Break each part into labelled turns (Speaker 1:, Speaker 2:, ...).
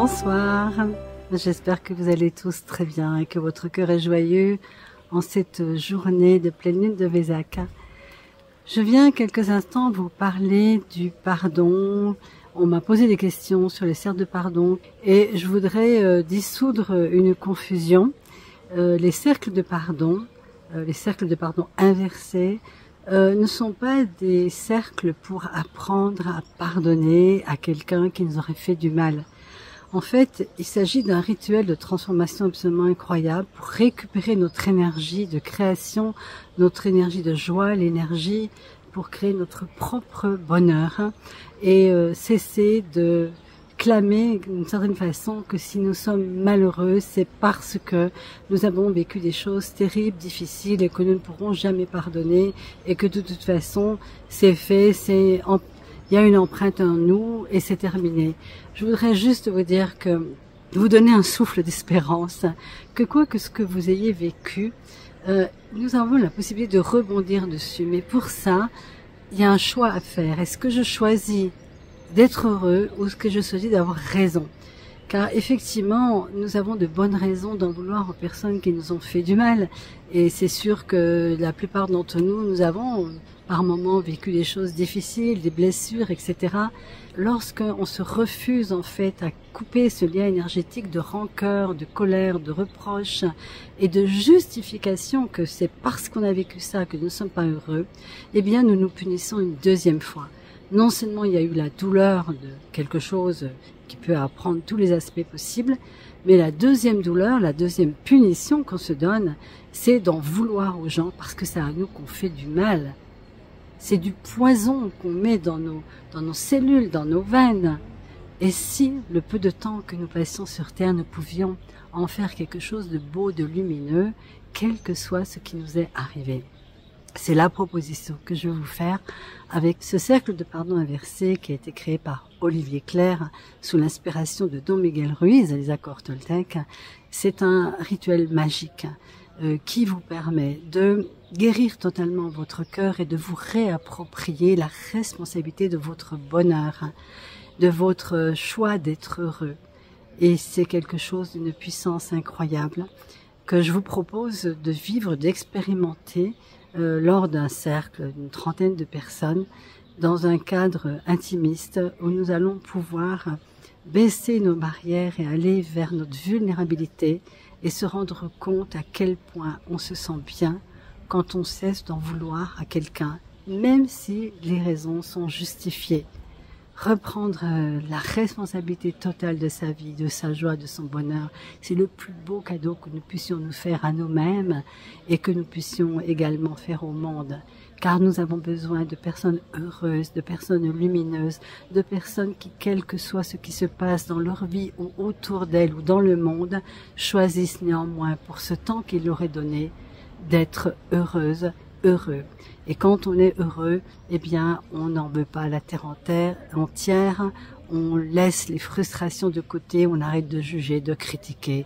Speaker 1: Bonsoir, j'espère que vous allez tous très bien et que votre cœur est joyeux en cette journée de pleine lune de Vésac. Je viens quelques instants vous parler du pardon. On m'a posé des questions sur les cercles de pardon et je voudrais dissoudre une confusion. Les cercles de pardon inversés, ne sont pas des cercles pour apprendre à pardonner à quelqu'un qui nous aurait fait du mal. En fait, il s'agit d'un rituel de transformation absolument incroyable pour récupérer notre énergie de création, notre énergie de joie, l'énergie pour créer notre propre bonheur et cesser de clamer d'une certaine façon que si nous sommes malheureux, c'est parce que nous avons vécu des choses terribles, difficiles et que nous ne pourrons jamais pardonner et que de toute façon, c'est fait, il y a une empreinte en nous et c'est terminé. Je voudrais juste vous dire que, vous donner un souffle d'espérance, que quoi que ce que vous ayez vécu, nous avons la possibilité de rebondir dessus. Mais pour ça, il y a un choix à faire. Est-ce que je choisis d'être heureux ou est-ce que je choisis d'avoir raison? Car effectivement, nous avons de bonnes raisons d'en vouloir aux personnes qui nous ont fait du mal. Et c'est sûr que la plupart d'entre nous, nous avons par moments vécu des choses difficiles, des blessures, etc. Lorsqu'on se refuse en fait à couper ce lien énergétique de rancœur, de colère, de reproche et de justification que c'est parce qu'on a vécu ça que nous ne sommes pas heureux, eh bien nous nous punissons une deuxième fois. Non seulement il y a eu la douleur de quelque chose qui peut apprendre tous les aspects possibles, mais la deuxième douleur, la deuxième punition qu'on se donne, c'est d'en vouloir aux gens parce que c'est à nous qu'on fait du mal. C'est du poison qu'on met dans nos cellules, dans nos veines. Et si, le peu de temps que nous passions sur Terre, nous pouvions en faire quelque chose de beau, de lumineux, quel que soit ce qui nous est arrivé. C'est la proposition que je vais vous faire avec ce cercle de pardon inversé qui a été créé par Olivier Clerc sous l'inspiration de Don Miguel Ruiz, les accords toltèques. C'est un rituel magique qui vous permet de guérir totalement votre cœur et de vous réapproprier la responsabilité de votre bonheur, de votre choix d'être heureux. Et c'est quelque chose d'une puissance incroyable que je vous propose de vivre, d'expérimenter lors d'un cercle d'une trentaine de personnes dans un cadre intimiste où nous allons pouvoir baisser nos barrières et aller vers notre vulnérabilité et se rendre compte à quel point on se sent bien quand on cesse d'en vouloir à quelqu'un, même si les raisons sont justifiées. Reprendre la responsabilité totale de sa vie, de sa joie, de son bonheur, c'est le plus beau cadeau que nous puissions nous faire à nous-mêmes et que nous puissions également faire au monde. Car nous avons besoin de personnes heureuses, de personnes lumineuses, de personnes qui, quel que soit ce qui se passe dans leur vie ou autour d'elles ou dans le monde, choisissent néanmoins pour ce temps qu'il leur est donné d'être heureuses, heureux. Et quand on est heureux, eh bien, on n'en veut pas la terre entière, on laisse les frustrations de côté, on arrête de juger, de critiquer,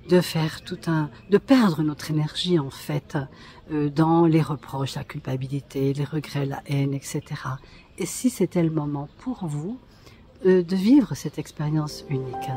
Speaker 1: de perdre notre énergie, en fait, dans les reproches, la culpabilité, les regrets, la haine, etc. Et si c'était le moment pour vous, de vivre cette expérience unique.